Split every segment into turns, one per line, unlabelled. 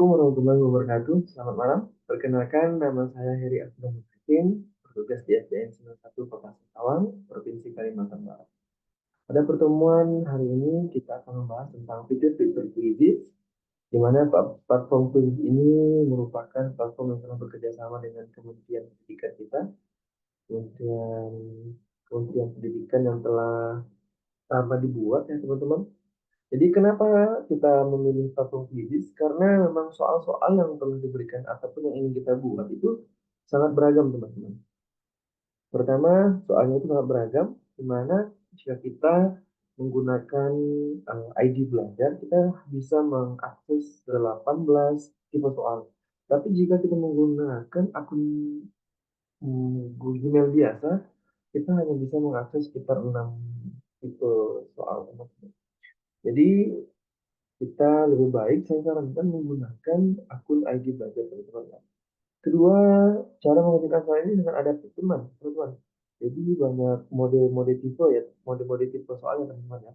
Assalamualaikum warahmatullahi wabarakatuh. Selamat malam. Perkenalkan, nama saya Heri Abdullah Muhsin, bertugas di SDN 91 Kota Singkawang, Provinsi Kalimantan Barat. Pada pertemuan hari ini kita akan membahas tentang fitur-fitur Quizzes, di mana platform Quizzes ini merupakan platform yang telah bekerja sama dengan Kementerian Pendidikan kita, Kementerian Kementerian Pendidikan yang telah lama dibuat ya teman-teman. Jadi kenapa kita memilih platform Quizzes? Karena memang soal-soal yang telah diberikan ataupun yang ingin kita buat itu sangat beragam, teman-teman. Pertama, soalnya itu sangat beragam, di mana jika kita menggunakan ID belajar, kita bisa mengakses 18 tipe soal. Tapi jika kita menggunakan akun Google Gmail biasa, kita hanya bisa mengakses sekitar 6 tipe soal, teman-teman. Jadi kita lebih baik saya sarankan menggunakan akun ID belajar, teman-teman. Kedua, cara mengerjakan soal ini dengan adaptif, teman-teman. Jadi banyak mode-mode tipe ya, mode-mode tipe soal ya teman-teman ya.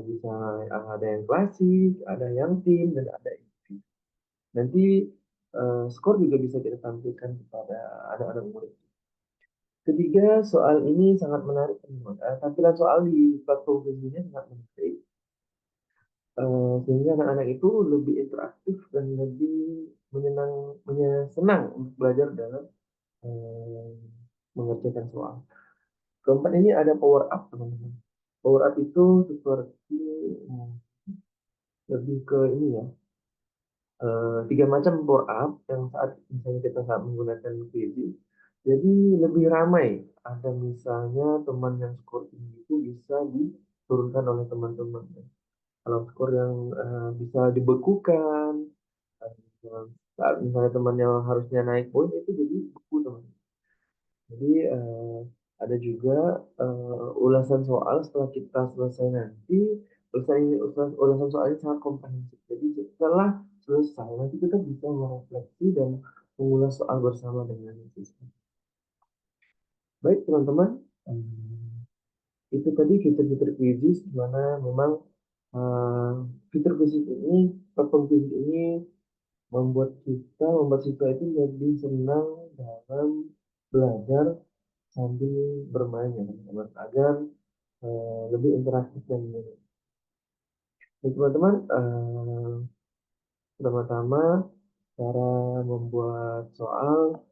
Bisa ada yang klasik, ada yang tim, dan ada yang tim. Nanti skor juga bisa kita tampilkan kepada anak-anak murid. Ketiga, soal ini sangat menarik, teman-teman. Tampilan soal di platform ini sangat menarik. Sehingga anak-anak itu lebih interaktif dan lebih senang untuk belajar dalam eh, mengerjakan soal. Keempat ini ada power up, teman-teman. Power up itu seperti hmm, lebih ke ini ya, tiga macam power up yang saat misalnya kita saat menggunakan quiz. Jadi lebih ramai. Ada misalnya teman yang skor tinggi itu bisa diturunkan oleh teman-teman. Kalau skor yang bisa dibekukan, saat misalnya teman yang harusnya naik poin itu jadi beku, teman. Jadi ada juga ulasan soal setelah kita selesai nanti. Ulasan soal ini sangat komprehensif. Jadi setelah selesai nanti kita bisa merefleksi dan mengulas soal bersama dengan siswa. Baik teman-teman, itu tadi fitur-fitur quizzes di mana memang eh, fitur quizzes ini, platform quizzes ini membuat siswa itu lebih senang dalam belajar sambil bermain ya teman-teman agar lebih interaktif dan menarik. Dan teman-teman, pertama-tama cara membuat soal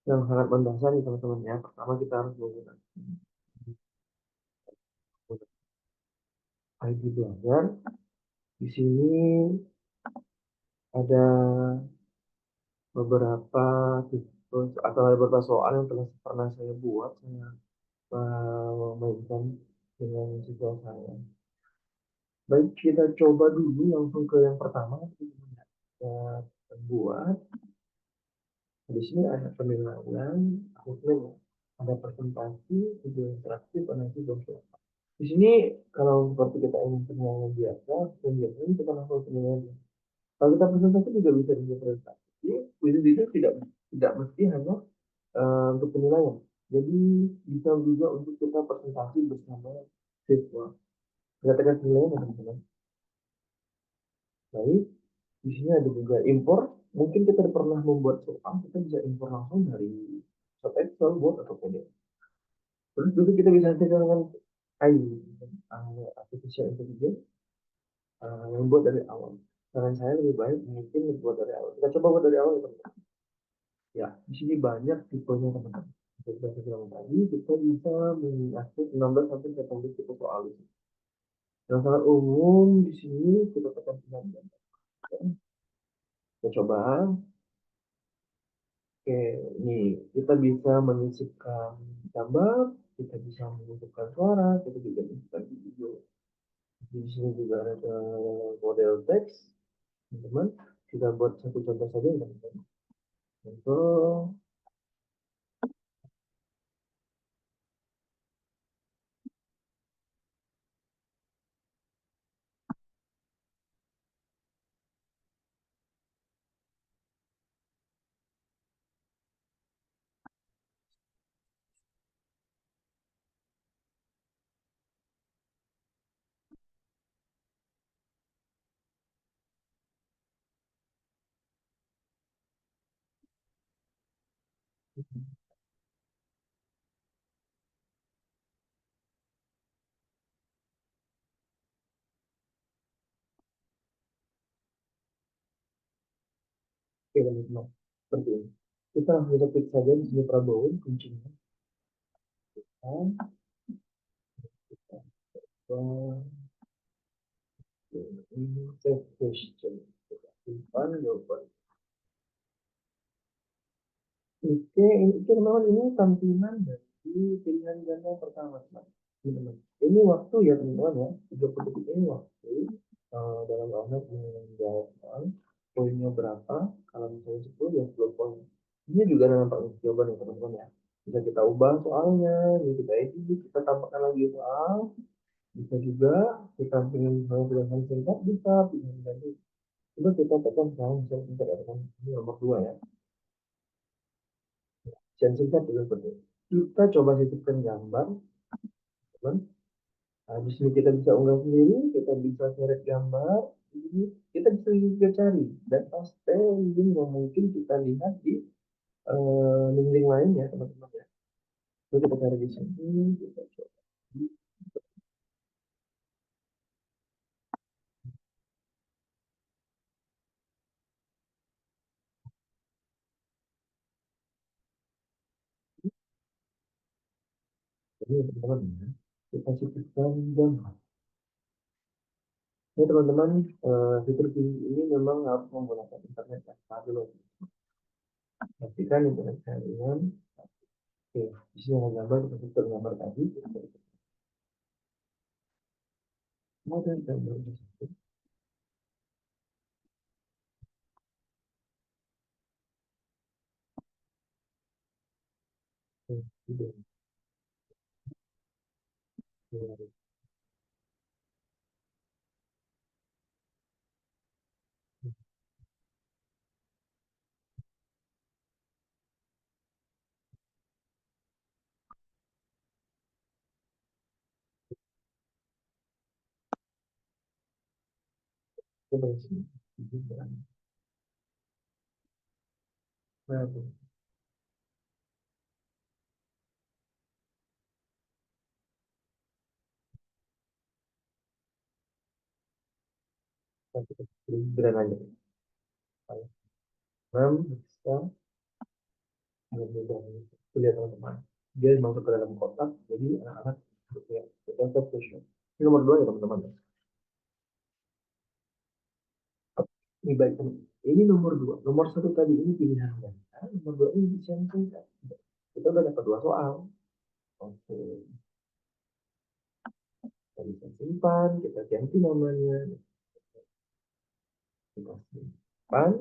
yang sangat mendasar nih teman-teman ya. Pertama kita harus menggunakan ID belajar. Di sini ada beberapa tipe atau ada beberapa soal yang telah pernah saya buat, saya mainkan dengan siswa saya. Baik, kita coba dulu langsung ke yang pertama. Kita buat. Di sini ada penilaian, assessment, ada presentasi, video interaktif, analisis, dan sebagainya. Di sini kalau seperti kita ingin penilaian biasa, penilaian kita langsung penilaian. Kalau kita presentasi juga bisa presentasi. Itu tidak mesti hanya untuk penilaian. Jadi bisa juga untuk kita presentasi bersama siswa. Kita tekan penilaian ya teman-teman. Baik, di sini ada juga impor. Mungkin kita pernah membuat soal, kita bisa impor langsung dari Excel, Word, atau PDF. Terus juga kita bisa cek dengan AI, artificial intelligence, yang buat dari awal. Saran saya lebih baik mungkin buat dari awal. Kita coba buat dari awal ya teman-teman. Ya, di sini banyak tipenya teman-teman. Kita bilang tadi, kita bisa mengakses 16 sampai 30 tipe soal itu. Yang sangat umum di sini kita tekan 19. Kita coba. Oke, ini kita bisa menyisipkan gambar, kita bisa menyisipkan suara, kita juga bisa video. Di sini juga ada model teks, teman-teman. Kita buat satu contoh saja, teman-teman. Contoh, Oke, teman-teman. Seperti ini. Kita langsung ketik saja di sini Prabowo kuncinya. Kita ini save question. Kita simpan jawaban. Oke, ini teman-teman ini tampilan dari pilihan ganda pertama, teman-teman. Ini waktu ya teman-teman ya, 30 detik ini waktu dalam proses menjawab soal. Poinnya berapa? Kalau misalnya 10 ya 10 poin. Ini juga dengan Pak jawaban ya teman-teman ya. Bisa kita ubah soalnya, ini kita edit, kita tambahkan lagi soal. Bisa juga kita ingin misalnya tulisan singkat bisa, pilihan ganti. Coba kita tekan misalnya singkat ya teman. Ini nomor 2 ya. Dan singkat juga seperti itu. Kita coba titipkan gambar, teman. Nah, di sini kita bisa unggah sendiri, kita bisa seret gambar, ini kita bisa juga cari data standing yang mungkin kita lihat di link-link lain ya teman-teman ya. Lalu kita cari di sini, kita coba. Ini teman-teman ya, kita titipkan gambar. Ini teman-teman, fitur ini memang harus menggunakan internet yang stabil. Pastikan internet kalian. Oke, di sini ada gambar, kita fitur gambar tadi. Kemudian gambar di situ. Oke, coba di sini. Nah, kita beran aja. Enam bisa mudah kuliah teman-teman. Dia masuk ke dalam kotak, jadi anak-anak ya, kita fokus. Ini nomor 2 ya teman-teman. Ini baik teman. Ini nomor 2. Nomor 1 tadi ini pilihan ganda. Nomor 2 ini bisa singkat. Kita udah dapat 2 soal. Oke, kita bisa simpan, kita ganti namanya. Kita simpan.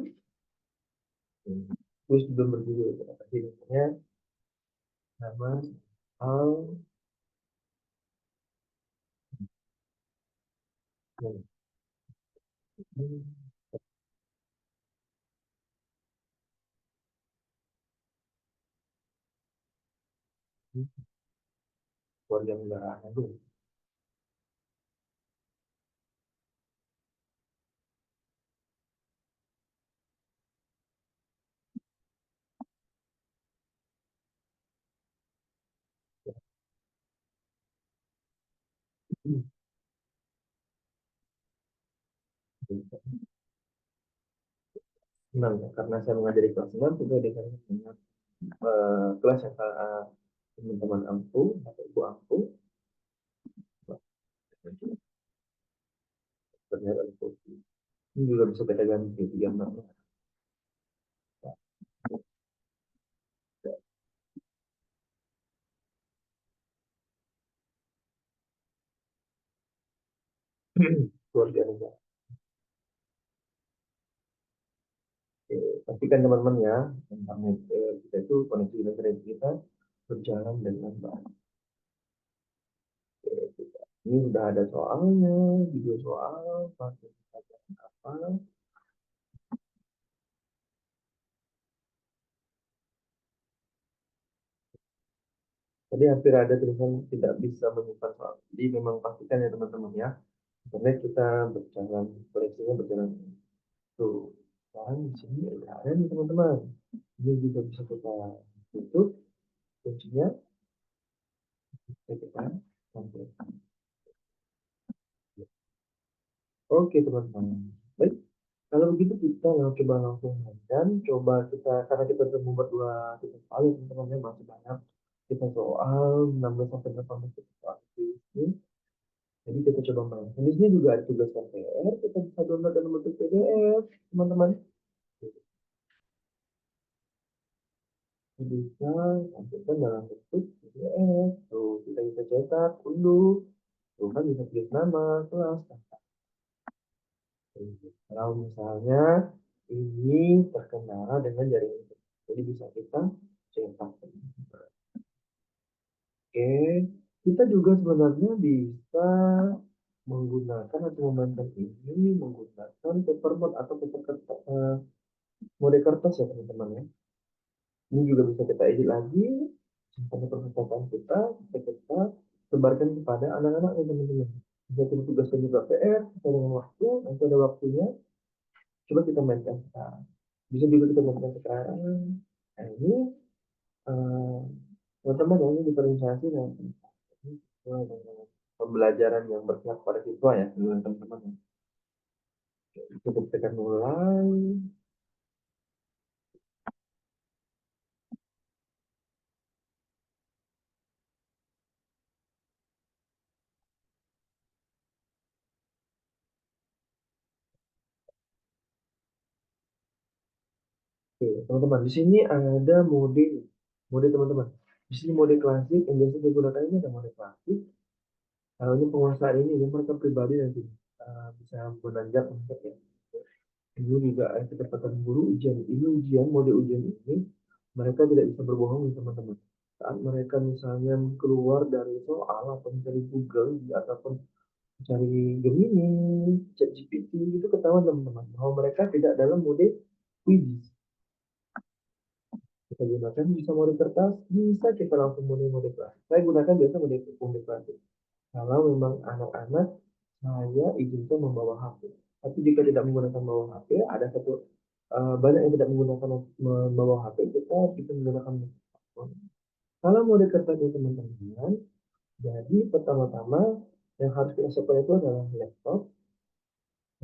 Terus belum berjudul, kita kasih namanya nama soal. Keluarga negaraan dulu. Senang ya, karena saya mengajari kelas 6 juga dengan kelas yang teman-teman ampu atau ibu ampu ternyata ini juga bisa kita ganti di gambarnya. Keluarga negara. Oke, pastikan teman-teman ya internet kita itu koneksi internet kita berjalan dengan baik. Ini sudah ada soalnya, video soal, pakai apa. Tadi hampir ada tulisan tidak bisa menyimpan soal. Jadi memang pastikan ya teman-teman ya, internet kita berjalan, koneksinya berjalan. Tuh, sekarang di sini ada nih teman-teman. Ini juga bisa kita Tutup kuncinya, kita tampilkan. Oke teman-teman. Baik, kalau begitu kita coba langsung mainkan. Coba kita, karena kita sudah membuat dua titik soal ya teman-teman ya, masih banyak kita soal 16 sampai 18 titik soal ini. Jadi kita coba main. Di sini juga ada tugas KPR, kita bisa download dalam bentuk PDF, teman-teman. Bisa tampilkan dalam bentuk PDF. Tuh, kita bisa cetak, unduh. Tuh kan bisa tulis nama, kelas. Kalau misalnya ini terkendala dengan jaringan internet, jadi bisa kita cetak. Oke, kita juga sebenarnya bisa menggunakan atau memainkan ini menggunakan paperboard atau paper kertas, mode kertas ya teman-teman ya. Ini juga bisa kita edit lagi sampai perpustakaan kita, bisa kita sebarkan kepada anak-anak ya teman-teman. Bisa kita tugaskan juga PR sesuai dengan waktu, nanti ada waktunya. Coba kita mainkan sekarang. Bisa juga kita mainkan sekarang. Nah ini eh, teman-teman yang ini diferensiasi dan pembelajaran yang berpihak pada siswa ya teman-teman. Cukup tekan mulai. Oke, teman-teman, di sini ada mode teman-teman. Di sini mode klasik yang biasa digunakan ini ada mode klasik. Kalau ini penguasaan ini mereka pribadi nanti bisa menanjak untuk ya. Ini juga ada ketepatan guru ujian. Ini ujian, mode ujian ini mereka tidak bisa berbohong teman-teman. Saat mereka misalnya keluar dari soal atau mencari Google ataupun mencari Gemini, ChatGPT itu ketahuan teman-teman bahwa mereka tidak dalam mode quiz. Kita gunakan bisa mode kertas, bisa kita langsung mode kelas. Saya gunakan biasa mode kelas. Kalau memang anak-anak, saya izinkan membawa HP. Tapi jika tidak menggunakan membawa HP, ada satu banyak yang tidak menggunakan membawa HP, kita menggunakan smartphone. Kalau mode kertas itu teman-teman, jadi pertama-tama yang harus kita siapkan itu adalah laptop,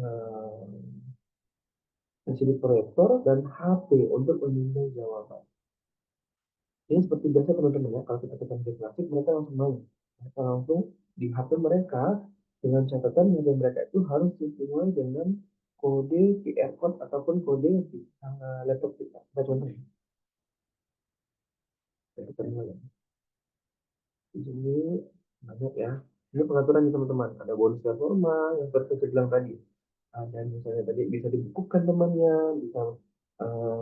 eh, LCD proyektor, dan HP untuk memindai jawaban. Ini seperti biasa teman-teman ya, kalau kita tekan di klasik, mereka langsung main. Mereka langsung di HP mereka, dengan catatan HP mereka itu harus sesuai dengan kode QR code ataupun kode di laptop kita. Kita contoh, kita mulai. Di sini banyak ya. Ini pengaturan nih teman-teman. Ada bonus performa yang seperti saya bilang tadi. Ada misalnya tadi bisa dibukukan temannya, bisa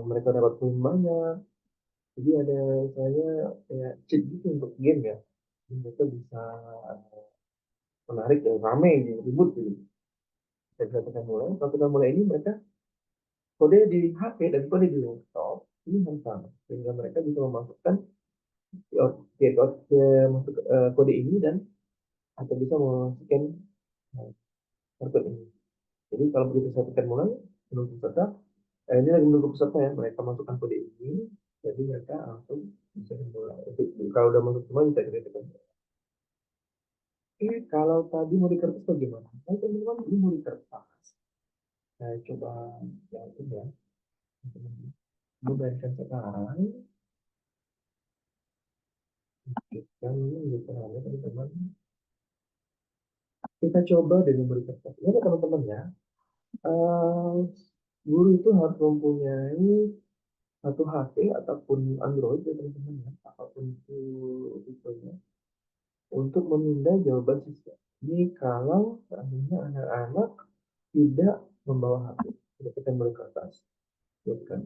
mereka dapat poin banyak. Jadi ada misalnya kayak cheat gitu untuk game ya. Jadi mereka bisa menarik yang ramai yang ribut gitu. Kita tekan mulai, kalau kita mulai ini mereka kode di HP dan kode di laptop ini sama, sehingga mereka bisa memasukkan masuk kode ini dan atau bisa memasukkan kartu ini. Jadi kalau begitu saya tekan mulai menunggu peserta, ini lagi menunggu peserta ya, mereka masukkan kode ini, jadi mereka langsung bisa mulai. Kalau udah masuk semua bisa kita tekan. Kalau tadi mau di kertas bagaimana? Nah, teman-teman ini mau di kertas. Saya coba yang ini ya. Kemudian sekarang yang ini literalnya teman-teman. Kita coba dengan beri kertas. Ini teman-teman ya. Eh, Guru itu harus mempunyai satu HP ataupun Android ya teman-teman ya. Apapun itu tipenya. Untuk memindai jawaban siswa. Ini kalau seandainya anak-anak tidak membawa HP. Tidak kita beri kertas. Bukan.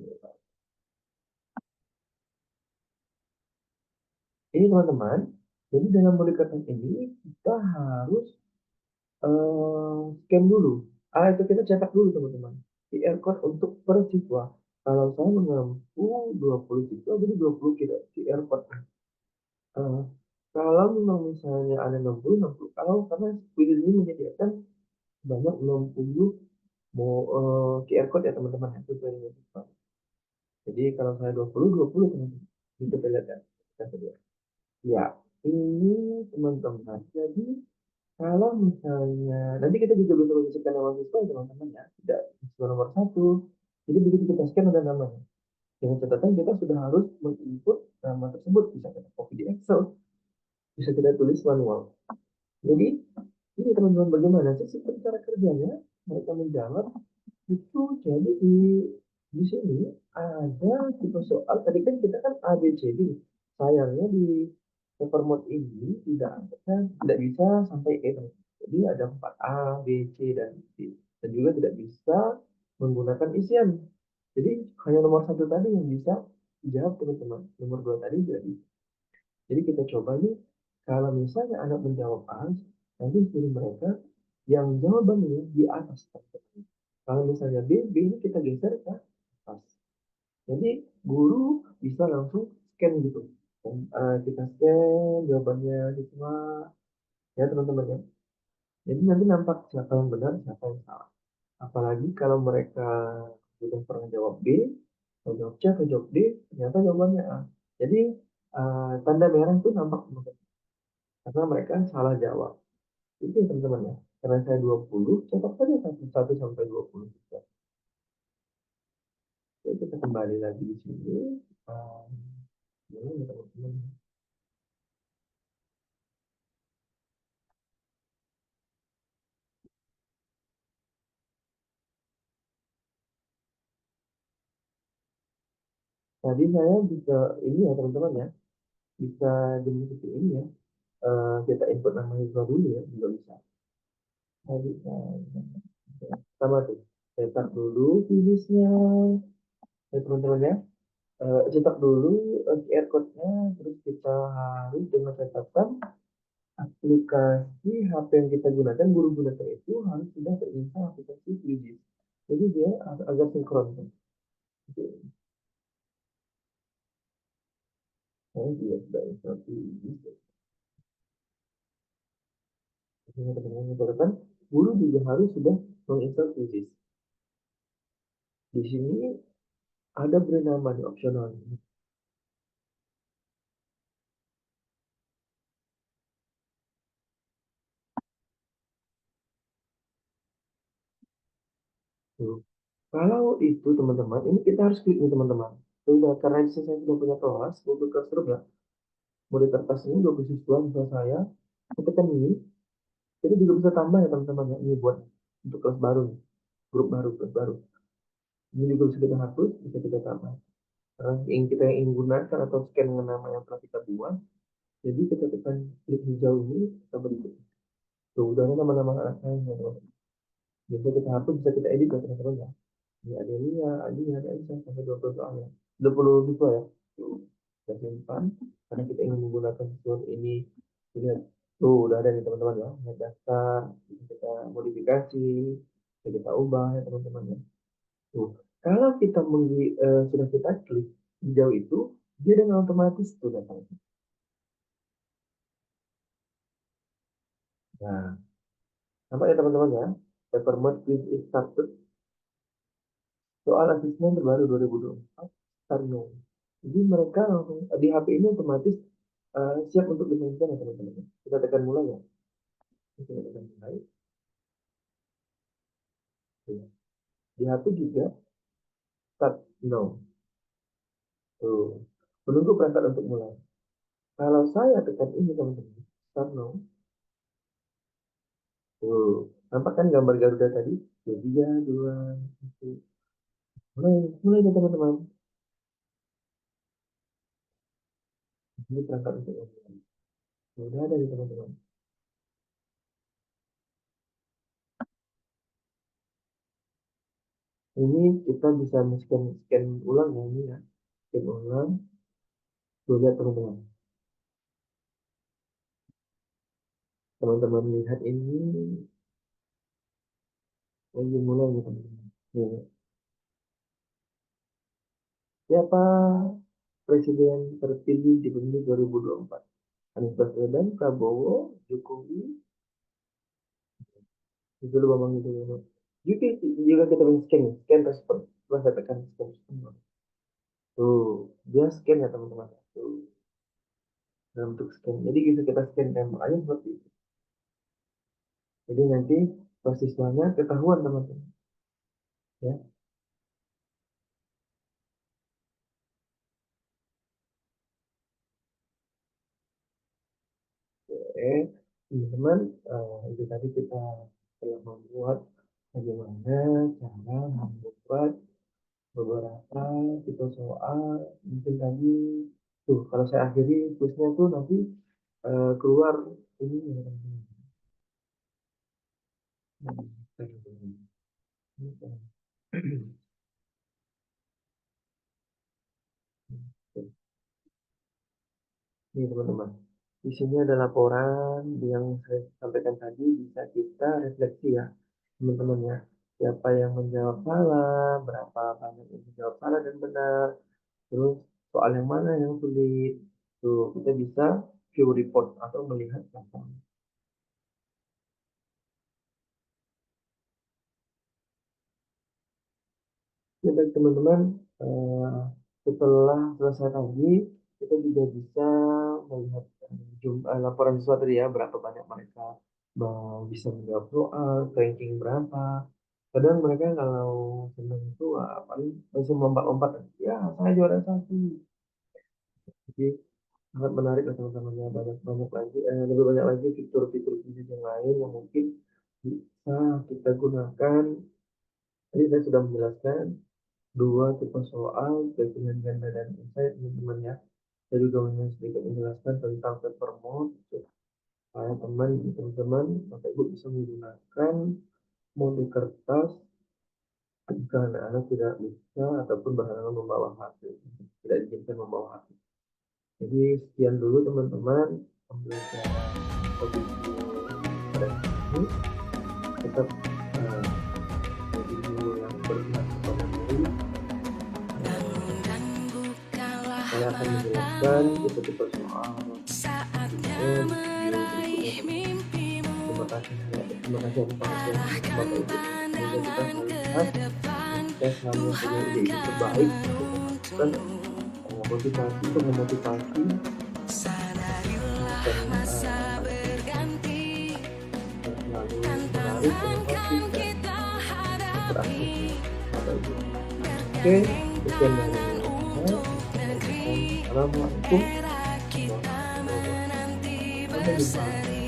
Ini teman-teman. Jadi dalam mode kertas ini kita harus scan dulu. Itu kita cetak dulu teman-teman. QR code untuk per siswa. Kalau saya mengampu 20 siswa, jadi 20 QR code. Eh, Kalau memang misalnya ada 60, 60. Kalau karena Squid ini menyediakan banyak 60 QR code ya teman-teman. Itu sesuai dengan siswa. Jadi kalau saya 20, 20 teman-teman. Ini kita lihat ya. Kita lihat. Ya, ini teman-teman. Jadi kalau misalnya nanti kita juga bisa menyisipkan nama siswa ya teman-teman ya. Tidak siswa nomor satu. Jadi begitu kita scan ada namanya. Dengan catatan kita sudah harus menginput nama tersebut. Bisa kita copy di Excel, bisa kita tulis manual. Jadi ini teman-teman bagaimana sih sistem cara kerjanya? Mereka menjawab itu jadi di sini ada tipe soal tadi kan kita kan A B C D. Sayangnya di paper mode ini tidak bisa sampai E teman. Jadi ada 4 A, B, C dan D. Dan juga tidak bisa menggunakan isian. Jadi hanya nomor satu tadi yang bisa dijawab teman-teman. Nomor dua tadi tidak bisa. Jadi kita coba nih, kalau misalnya anak menjawab A, nanti suruh mereka yang jawabannya di atas. Kalau misalnya B, B ini kita geser ke atas. Jadi guru bisa langsung scan gitu. Dan, kita scan jawabannya siswa, ya teman-teman ya. Jadi nanti nampak siapa yang benar, siapa yang salah. Apalagi kalau mereka sudah pernah jawab B, atau jawab C, atau jawab D, ternyata jawabannya A. Jadi tanda merah itu nampak teman-teman. Karena mereka salah jawab. Itu ya teman-teman ya. Karena saya 20, cetak saja satu sampai 20. Oke, kita kembali lagi di sini. Um, Gimana ya teman-teman? Tadi saya bisa ini ya teman-teman ya. Bisa jenis seperti ini ya. Kita input nama siswa dulu ya. Juga bisa. Tadi sama tuh. Cetak dulu finisnya. Ya teman-teman ya. Cetak dulu QR code-nya. Terus kita harus dengan catatan aplikasi HP yang kita gunakan, guru gunakan itu harus sudah terinstall aplikasi Quizzes. Jadi dia agak sinkron. Oke, saya juga sudah install Quizzes. Teman-teman catatan, guru juga harus sudah menginstal Quizzes. Di sini ada beri nama di opsional. Tuh. Kalau itu teman-teman, ini kita harus klik nih teman-teman. Sudah karena di sini saya sudah punya kelas, Google Classroom ya. Mau di kertas ini 20 siswa, misal saya, ketika ini, kita juga bisa tambah ya teman-teman ya. Ini buat untuk kelas baru, grup baru, kelas baru. Ini juga bisa kita hapus, bisa kita tambah. Karena yang kita ingin gunakan atau scan dengan nama yang telah kita buat, jadi kita tekan klik hijau ini, kita berikut. Tuh, udah ada nama-nama anak saya, ya, teman-teman. Bisa kita hapus, bisa kita edit ya teman-teman ya. Ini ada Lia, Adi, ada Aisyah, sampai 20 soalnya. 20 siswa ya. Tuh, kita simpan. Karena kita ingin menggunakan siswa ini. Lihat, tuh udah ada nih teman-teman ya. Lihat daftar, bisa kita modifikasi, bisa kita ubah ya teman-teman ya. Tuh, kalau kita sudah kita klik hijau itu, dia dengan otomatis tuh datangnya. Nah, nampak ya teman-teman ya. Paper mode quiz is started. Soal asesmen terbaru 2024. Start now. Jadi mereka langsung di HP ini otomatis siap untuk dimainkan ya teman-teman. Kita tekan mulai ya. Kita tekan mulai. Tuh. Di HP juga start now. Tuh. Menunggu perangkat untuk mulai. Kalau saya tekan ini teman-teman, start now. Tuh. Nampak kan gambar Garuda tadi? 3, 2, 1. Mulai, mulai ya teman-teman. Ini perangkat untuk mulai. Sudah ada nih teman-teman. Ini kita bisa scan scan ulang ya ini ya. Scan ulang. Tuh lihat teman-teman. Teman-teman lihat ini lagi mulai nih teman-teman. Nih, siapa presiden terpilih di pemilu 2024? Anies Baswedan, Prabowo, Jokowi, Susilo Bambang Yudhoyono. Juga kita bisa scan, scan respon. Coba saya tekan scan respon. Tuh, dia scan ya teman-teman. dalam bentuk scan. Jadi bisa kita scan tembakannya seperti itu. Jadi nanti persiswanya ketahuan teman-teman. Ya, oke, teman-teman, itu tadi kita telah membuat bagaimana cara membuat beberapa tipe soal. Mungkin tadi tuh kalau saya akhiri kuisnya tuh nanti keluar ini ya teman-teman. Nah, Ini teman-teman, di sini ada laporan yang saya sampaikan tadi, bisa kita refleksi ya teman-teman ya. Siapa yang menjawab salah, berapa banyak yang menjawab salah dan benar, terus soal yang mana yang sulit. Tuh, kita bisa view report atau melihat laporan. Ya, baik teman-teman, eh, setelah selesai tadi, kita juga bisa melihat jumlah laporan siswa tadi ya, berapa banyak mereka bisa menjawab soal, ranking berapa. Kadang mereka kalau senang itu paling langsung lompat-lompat, ya saya juara satu. Jadi sangat menarik lah teman-teman ya, banyak-banyak lagi, lebih banyak lagi fitur-fitur bisnis yang lain yang mungkin bisa kita gunakan. Tadi saya sudah menjelaskan dua tipe soal, keinginan ganda dan insight teman-teman ya. Saya juga ingin sedikit menjelaskan tentang paper mode supaya teman-teman Bapak Ibu bisa menggunakan mode kertas jika anak-anak tidak bisa ataupun berhalangan membawa HP, tidak diizinkan membawa HP. Jadi sekian dulu teman-teman pembelajaran audio pada ini. Tetap uh, video yang berpihak kepada diri. Saya akan menjelaskan tipe-tipe soal terima kasih atas perhatian Bapak Ibu. Semoga kita selalu sehat, kita selalu punya ide terbaik dan memotivasi dan selalu menarik inovasi dan beraktif Bapak Ibu. Oke, sekian dari saya. Assalamualaikum warahmatullahi wabarakatuh. Sampai jumpa.